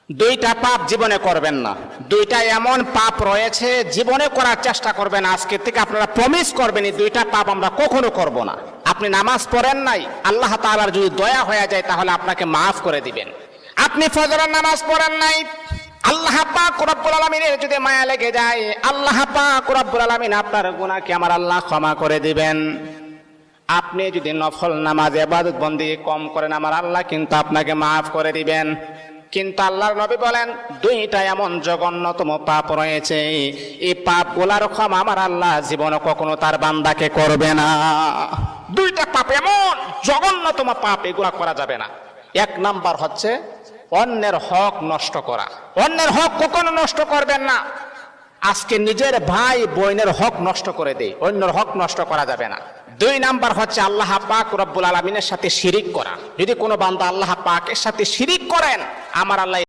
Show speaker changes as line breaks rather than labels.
দুইটা পাপ জীবনে করবেন না। দুইটা এমন পাপ রয়েছে জীবনে করার চেষ্টা করবেন, আজকে থেকে আপনারা প্রমিস করবেন এই দুইটা পাপ আমরা কখনো করব না। আপনি নামাজ পড়েন নাই, আল্লাহ তাআলার যদি দয়া হয়ে যায় তাহলে আপনাকে মাফ করে দিবেন। আপনি ফজরের নামাজ পড়েন নাই, আল্লাহ পাক রব্বুল আলামিনের যদি মায়া লেগে যায়, আল্লাহ পাক রব্বুল আলামিন আপনার গুনাহকে আমার আল্লাহ ক্ষমা করে দিবেন। আপনি যদি নফল নামাজ ইবাদত বন্দেগী কম করেন, আমার আল্লাহ কিন্তু আপনাকে মাফ করে দিবেন। কিন্তু আল্লাহর নবী বলেন দুইটা এমন জঘন্যতম পাপ রয়েছে, এই পাপগুলার ক্ষমা আমার আল্লাহ জীবনে কখনো তার বান্দাকে করবে না। দুইটা পাপ এমন জঘন্যতম পাপ, এগুলা করা যাবে না। এক নাম্বার হচ্ছে অন্যের হক নষ্ট করা। অন্যের হক কখনো নষ্ট করবেন না। আজকে নিজের ভাই বোনের হক নষ্ট করে দেয়, অন্যের হক নষ্ট করা যাবে না। দুই নাম্বার হচ্ছে আল্লাহ পাক রব্বুল আলামিনের সাথে শিরিক করা। যদি কোনো বান্দা আল্লাহ পাকের সাথে শিরিক করেন, আমার আল্লাহ